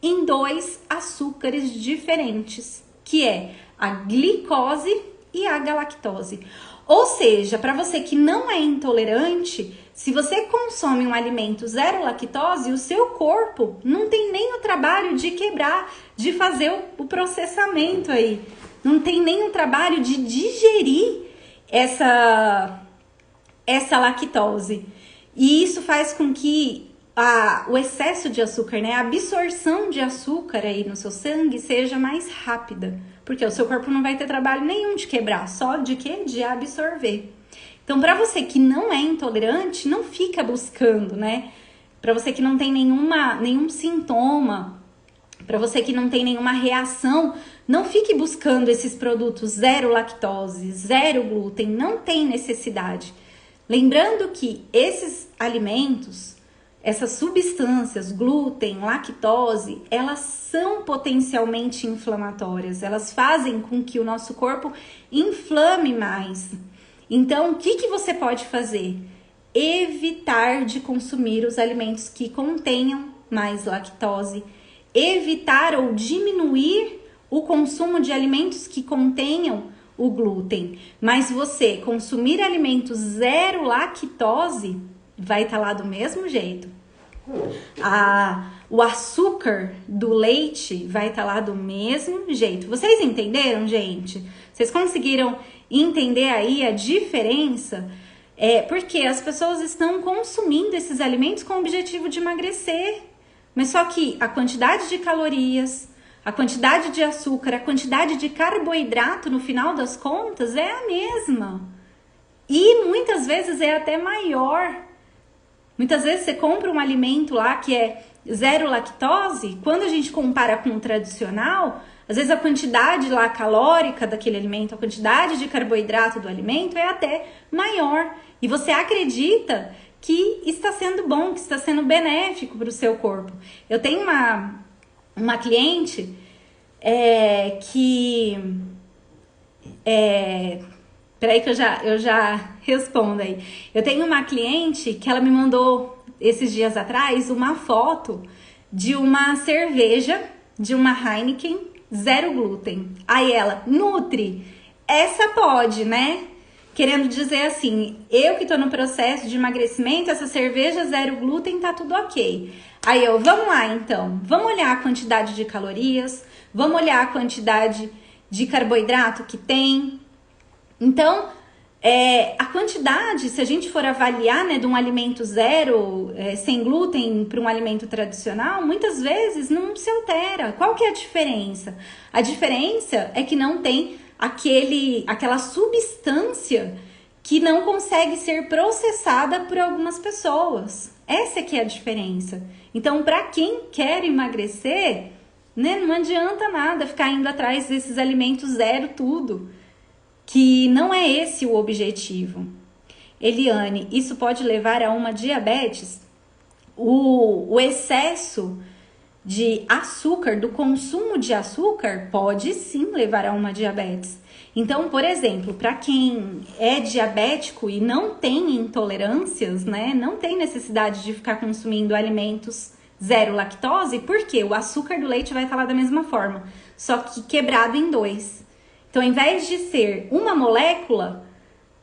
em 2 açúcares diferentes, que é a glicose e a galactose. Ou seja, para você que não é intolerante, se você consome um alimento zero lactose, o seu corpo não tem nem o trabalho de quebrar, de fazer o processamento aí. Não tem nem o trabalho de digerir essa lactose. E isso faz com que o excesso de açúcar, né, a absorção de açúcar aí no seu sangue seja mais rápida. Porque o seu corpo não vai ter trabalho nenhum de quebrar, só de quê? De absorver. Então, para você que não é intolerante, não fica buscando, né? Para você que não tem nenhum sintoma, para você que não tem nenhuma reação, não fique buscando esses produtos zero lactose, zero glúten, não tem necessidade. Lembrando que esses alimentos, essas substâncias, glúten, lactose, elas são potencialmente inflamatórias. Elas fazem com que o nosso corpo inflame mais. Então, o que você pode fazer? Evitar de consumir os alimentos que contenham mais lactose. Evitar ou diminuir o consumo de alimentos que contenham o glúten. Mas você consumir alimentos zero lactose, vai estar lá do mesmo jeito. O açúcar do leite vai estar lá do mesmo jeito. Vocês entenderam, gente? Vocês conseguiram entender aí a diferença? Porque as pessoas estão consumindo esses alimentos com o objetivo de emagrecer. Mas só que a quantidade de calorias, a quantidade de açúcar, a quantidade de carboidrato, no final das contas, é a mesma. E muitas vezes é até maior. Muitas vezes você compra um alimento lá que é zero lactose, quando a gente compara com o tradicional, às vezes a quantidade lá calórica daquele alimento, a quantidade de carboidrato do alimento é até maior. E você acredita que está sendo bom, que está sendo benéfico para o seu corpo. Eu tenho uma cliente que... Peraí que eu já respondo aí. Eu tenho uma cliente que ela me mandou, esses dias atrás, uma foto de uma cerveja, de uma Heineken, zero glúten. Aí ela, Nutri, essa pode, né? Querendo dizer assim, eu que tô no processo de emagrecimento, essa cerveja zero glúten tá tudo ok. Aí vamos lá então, vamos olhar a quantidade de calorias, vamos olhar a quantidade de carboidrato que tem. Então, a quantidade, se a gente for avaliar, né, de um alimento zero, sem glúten, para um alimento tradicional, muitas vezes não se altera. Qual que é a diferença? A diferença é que não tem aquela substância que não consegue ser processada por algumas pessoas. Essa que é a diferença. Então, para quem quer emagrecer, né, não adianta nada ficar indo atrás desses alimentos zero tudo, que não é esse o objetivo. Eliane, isso pode levar a uma diabetes? O excesso de açúcar, do consumo de açúcar, pode sim levar a uma diabetes. Então, por exemplo, para quem é diabético e não tem intolerâncias, né, não tem necessidade de ficar consumindo alimentos zero lactose, porque o açúcar do leite vai estar lá da mesma forma, só que quebrado em dois. Então, ao invés de ser uma molécula,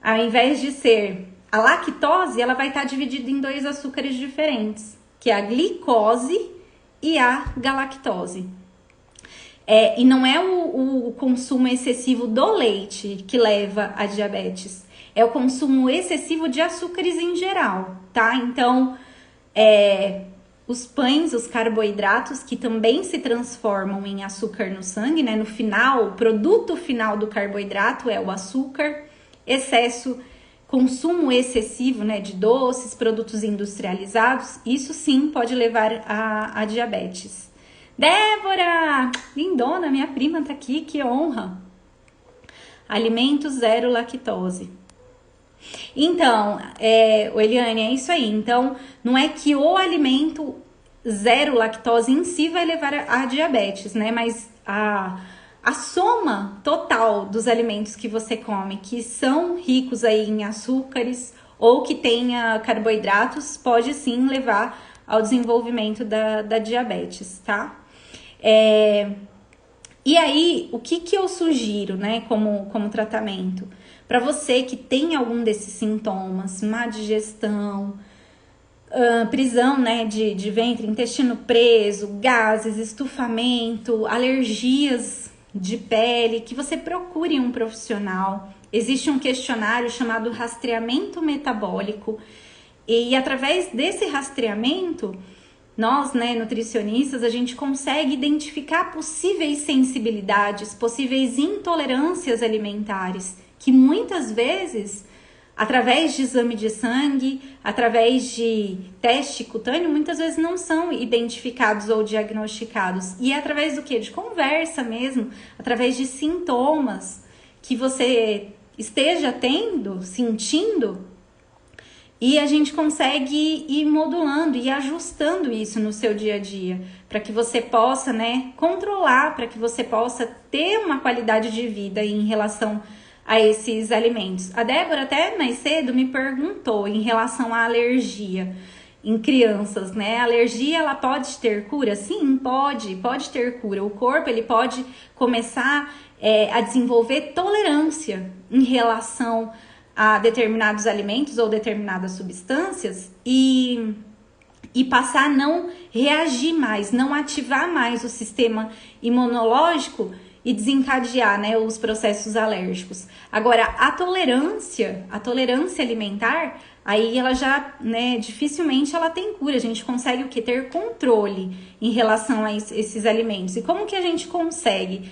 ao invés de ser a lactose, ela vai estar dividida em dois açúcares diferentes, que é a glicose e a galactose. E não é o consumo excessivo do leite que leva a diabetes, é o consumo excessivo de açúcares em geral, tá? Então, os pães, os carboidratos, que também se transformam em açúcar no sangue, né? No final, o produto final do carboidrato é o açúcar, consumo excessivo, né, de doces, produtos industrializados, isso sim pode levar a diabetes. Débora, lindona, minha prima tá aqui, que honra. Alimentos zero lactose. Então, Eliane, é isso aí. Então, não é que o alimento zero lactose em si vai levar a diabetes, né? Mas a soma total dos alimentos que você come, que são ricos aí em açúcares ou que tenha carboidratos, pode sim levar ao desenvolvimento da diabetes, tá? E aí, o que eu sugiro, né, como tratamento? Para você que tem algum desses sintomas, má digestão, prisão, né, de ventre, intestino preso, gases, estufamento, alergias de pele, que você procure um profissional. Existe um questionário chamado rastreamento metabólico e através desse rastreamento, nós, né, nutricionistas, a gente consegue identificar possíveis sensibilidades, possíveis intolerâncias alimentares, que muitas vezes, através de exame de sangue, através de teste cutâneo, muitas vezes não são identificados ou diagnosticados. E é através do quê? De conversa mesmo, através de sintomas que você esteja tendo, sentindo, e a gente consegue ir modulando e ajustando isso no seu dia a dia, para que você possa, né, controlar, para que você possa ter uma qualidade de vida em relação a esses alimentos. A Débora até mais cedo me perguntou em relação à alergia em crianças, né? A alergia, ela pode ter cura? Sim, pode ter cura. O corpo, ele pode começar a desenvolver tolerância em relação a determinados alimentos ou determinadas substâncias e passar a não reagir mais, não ativar mais o sistema imunológico e desencadear, né, os processos alérgicos. Agora, a tolerância alimentar, aí ela já, né, dificilmente ela tem cura. A gente consegue o quê? Ter controle em relação a esses alimentos. E como que a gente consegue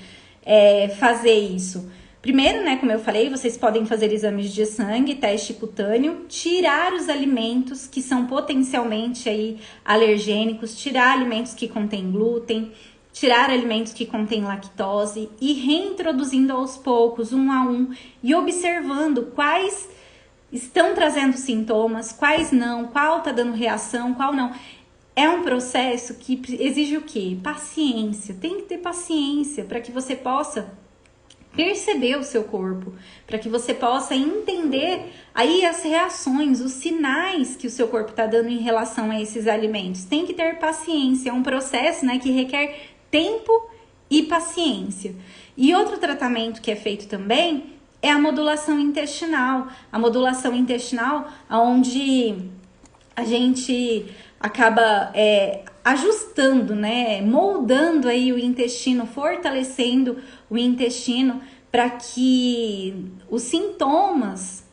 fazer isso? Primeiro, né, como eu falei, vocês podem fazer exames de sangue, teste cutâneo, tirar os alimentos que são potencialmente aí alergênicos, tirar alimentos que contêm glúten, tirar alimentos que contêm lactose e reintroduzindo aos poucos, um a um, e observando quais estão trazendo sintomas, quais não, qual tá dando reação, qual não. É um processo que exige o quê? Paciência. Tem que ter paciência para que você possa perceber o seu corpo, para que você possa entender aí as reações, os sinais que o seu corpo está dando em relação a esses alimentos. Tem que ter paciência, é um processo, né, que requer tempo e paciência. E outro tratamento que é feito também é a modulação intestinal. A modulação intestinal, onde a gente acaba ajustando, né, moldando aí o intestino, fortalecendo o intestino para que os sintomas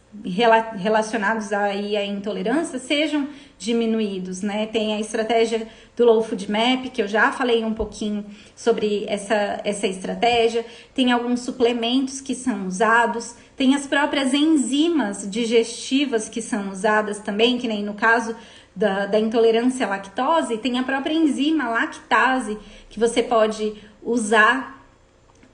relacionados aí à intolerância sejam diminuídos, né? Tem a estratégia do Low Food Map, que eu já falei um pouquinho sobre essa estratégia. Tem alguns suplementos que são usados, tem as próprias enzimas digestivas que são usadas também, que nem no caso da intolerância à lactose, tem a própria enzima lactase que você pode usar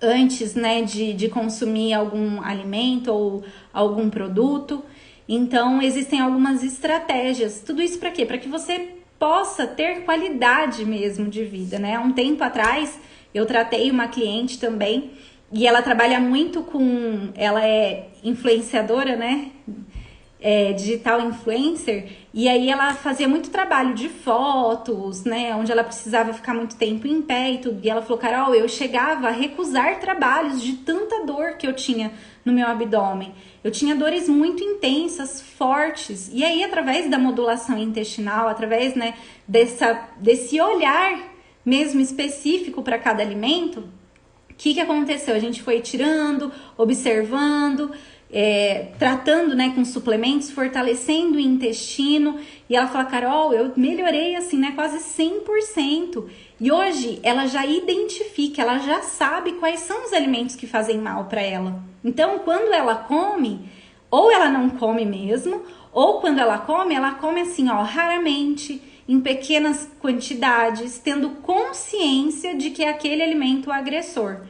antes, né, de consumir algum alimento ou algum produto. Então, existem algumas estratégias. Tudo isso para quê? Para que você possa ter qualidade mesmo de vida, né? Há um tempo atrás, eu tratei uma cliente também e ela trabalha muito com... Ela é influenciadora, né? Digital influencer, e aí ela fazia muito trabalho de fotos, né, onde ela precisava ficar muito tempo em pé e tudo, e ela falou, Carol, eu chegava a recusar trabalhos de tanta dor que eu tinha no meu abdômen, eu tinha dores muito intensas, fortes, e aí através da modulação intestinal, através, né, desse olhar mesmo específico para cada alimento, o que aconteceu? A gente foi tirando, observando, tratando, né, com suplementos, fortalecendo o intestino, e ela fala, Carol, eu melhorei assim, né, quase 100%, e hoje ela já identifica, ela já sabe quais são os alimentos que fazem mal para ela. Então, quando ela come, ou ela não come mesmo, ou quando ela come assim, ó, raramente, em pequenas quantidades, tendo consciência de que é aquele alimento o agressor,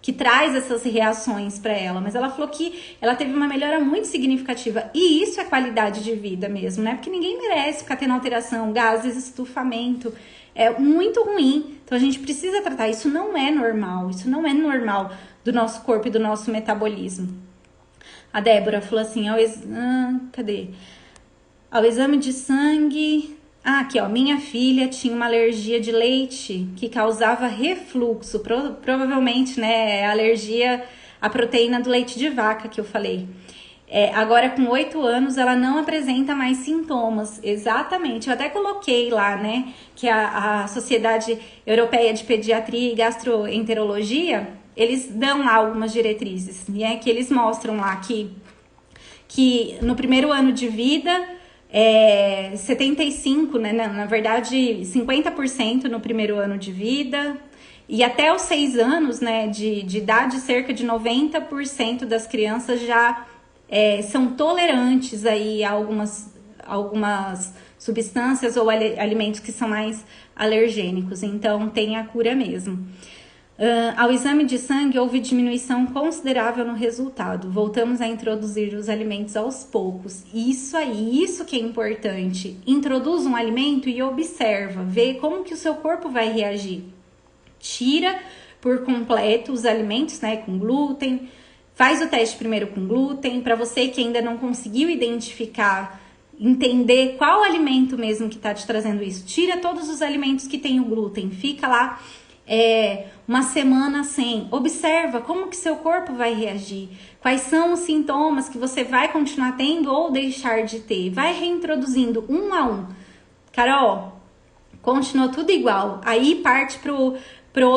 que traz essas reações para ela. Mas ela falou que ela teve uma melhora muito significativa. E isso é qualidade de vida mesmo, né? Porque ninguém merece ficar tendo alteração, gases, estufamento. É muito ruim. Então a gente precisa tratar. Isso não é normal. Isso não é normal do nosso corpo e do nosso metabolismo. A Débora falou assim, cadê? Ao exame de sangue... aqui, ó, minha filha tinha uma alergia de leite que causava refluxo, provavelmente, né, alergia à proteína do leite de vaca que eu falei. Agora, com 8 anos, ela não apresenta mais sintomas, exatamente. Eu até coloquei lá, né, que a Sociedade Europeia de Pediatria e Gastroenterologia, eles dão lá algumas diretrizes, né, que eles mostram lá que no primeiro ano de vida... 75, né? Na verdade, 50% no primeiro ano de vida. E até os 6 anos, né, de idade, cerca de 90% das crianças já são tolerantes aí a algumas substâncias ou alimentos que são mais alergênicos. Então, tem a cura mesmo. Ao exame de sangue, houve diminuição considerável no resultado. Voltamos a introduzir os alimentos aos poucos. Isso aí, isso que é importante. Introduz um alimento e observa, vê como que o seu corpo vai reagir. Tira por completo os alimentos, né, com glúten. Faz o teste primeiro com glúten. Para você que ainda não conseguiu identificar, entender qual alimento mesmo que está te trazendo isso. Tira todos os alimentos que tem o glúten. Fica lá... uma semana sem, observa como que seu corpo vai reagir, quais são os sintomas que você vai continuar tendo ou deixar de ter, vai reintroduzindo um a um. Carol, continuou tudo igual, aí parte para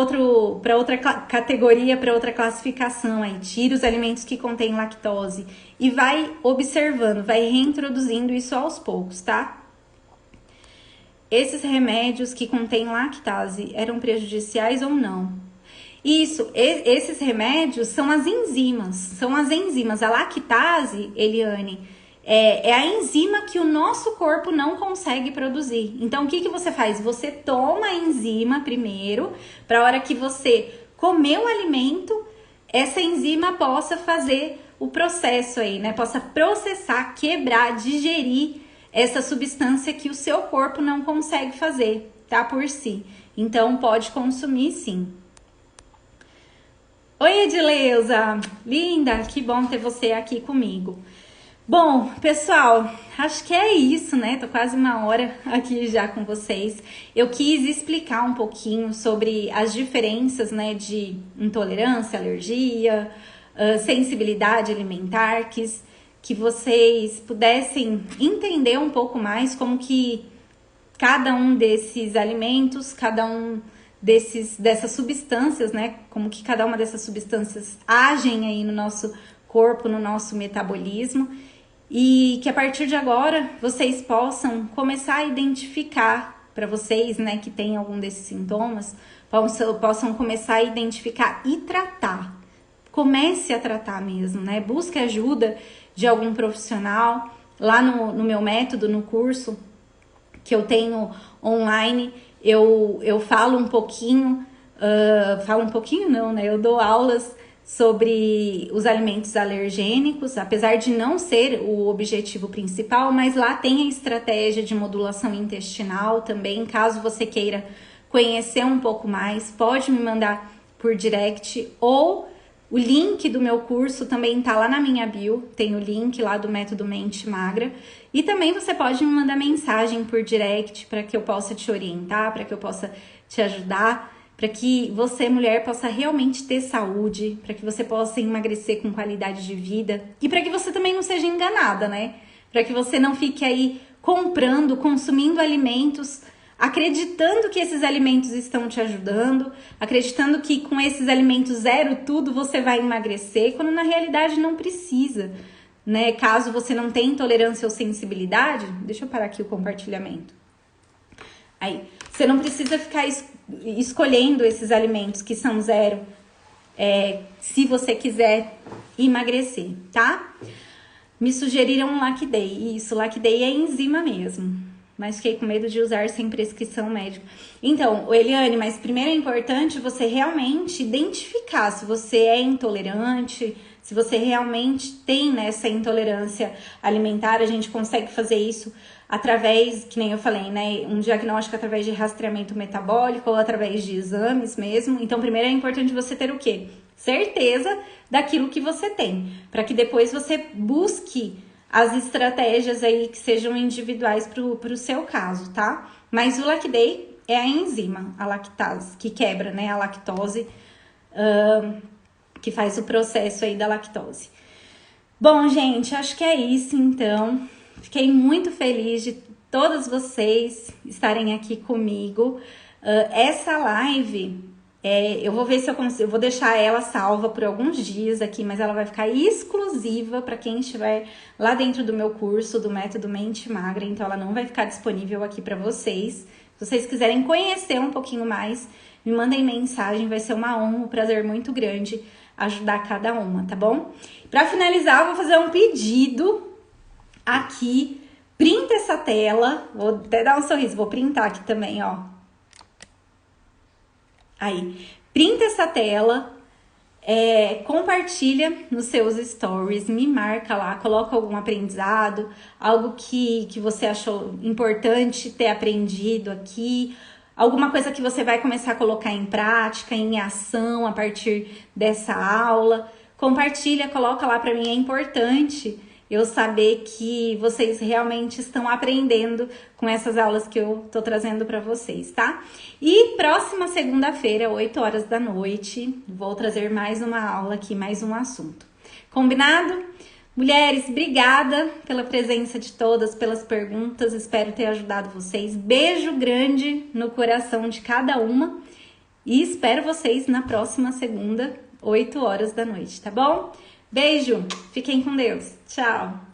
outra categoria, para outra classificação, aí tira os alimentos que contêm lactose e vai observando, vai reintroduzindo isso aos poucos, tá? Esses remédios que contêm lactase eram prejudiciais ou não? Isso, esses remédios são as enzimas. A lactase, Eliane, é a enzima que o nosso corpo não consegue produzir. Então, o que você faz? Você toma a enzima primeiro, para a hora que você comer o alimento, essa enzima possa fazer o processo aí, né? Possa processar, quebrar, digerir essa substância que o seu corpo não consegue fazer, tá? Por si. Então, pode consumir sim. Oi, Edileuza! Linda! Que bom ter você aqui comigo. Bom, pessoal, acho que é isso, né? Tô quase 1 hora aqui já com vocês. Eu quis explicar um pouquinho sobre as diferenças, né, de intolerância, alergia, sensibilidade alimentar, que vocês pudessem entender um pouco mais como que cada um desses alimentos, cada um dessas substâncias, né? Como que cada uma dessas substâncias agem aí no nosso corpo, no nosso metabolismo, e que a partir de agora vocês possam começar a identificar, para vocês, né, que tem algum desses sintomas, possam começar a identificar e tratar. comece a tratar mesmo, né? Busque ajuda de algum profissional. Lá no meu método, no curso que eu tenho online, eu falo um pouquinho, não, né? Eu dou aulas sobre os alimentos alergênicos, apesar de não ser o objetivo principal, mas lá tem a estratégia de modulação intestinal também. Caso você queira conhecer um pouco mais, pode me mandar por direct, ou o link do meu curso também tá lá na minha bio, tem o link lá do Método Mente Magra. E também você pode me mandar mensagem por direct para que eu possa te orientar, para que eu possa te ajudar, para que você, mulher, possa realmente ter saúde, para que você possa emagrecer com qualidade de vida e para que você também não seja enganada, né? Para que você não fique aí comprando, consumindo alimentos, acreditando que esses alimentos estão te ajudando, acreditando que com esses alimentos zero tudo você vai emagrecer, quando na realidade não precisa, né? Caso você não tenha intolerância ou sensibilidade, deixa eu parar aqui o compartilhamento. Aí, você não precisa ficar escolhendo esses alimentos que são zero, se você quiser emagrecer, tá? Me sugeriram um Lac Day. Isso, Lac Day é enzima mesmo, mas fiquei com medo de usar sem prescrição médica. Então, Eliane, mas primeiro é importante você realmente identificar se você é intolerante, se você realmente tem essa intolerância alimentar. A gente consegue fazer isso através, que nem eu falei, né, um diagnóstico através de rastreamento metabólico ou através de exames mesmo. Então, primeiro é importante você ter o quê? Certeza daquilo que você tem, para que depois você busque as estratégias aí que sejam individuais pro seu caso, tá? Mas o Lac Day é a enzima, a lactase, que quebra, né, a lactose, que faz o processo aí da lactose. Bom, gente, acho que é isso, então. Fiquei muito feliz de todas vocês estarem aqui comigo. Essa live, eu vou ver se eu consigo, eu vou deixar ela salva por alguns dias aqui, mas ela vai ficar exclusiva para quem estiver lá dentro do meu curso, do Método Mente Magra, então ela não vai ficar disponível aqui para vocês. Se vocês quiserem conhecer um pouquinho mais, me mandem mensagem, vai ser uma honra, um prazer muito grande ajudar cada uma, tá bom? Para finalizar, eu vou fazer um pedido aqui. Printa essa tela, vou até dar um sorriso, vou printar aqui também, ó. Aí, printa essa tela, compartilha nos seus stories, me marca lá, coloca algum aprendizado, algo que você achou importante ter aprendido aqui, alguma coisa que você vai começar a colocar em prática, em ação a partir dessa aula. Compartilha, coloca lá, para mim é importante eu saber que vocês realmente estão aprendendo com essas aulas que eu tô trazendo para vocês, tá? E próxima segunda-feira, 8 horas da noite, vou trazer mais uma aula aqui, mais um assunto. Combinado? Mulheres, obrigada pela presença de todas, pelas perguntas, espero ter ajudado vocês. Beijo grande no coração de cada uma e espero vocês na próxima segunda, 8 horas da noite, tá bom? Beijo, fiquem com Deus. Tchau!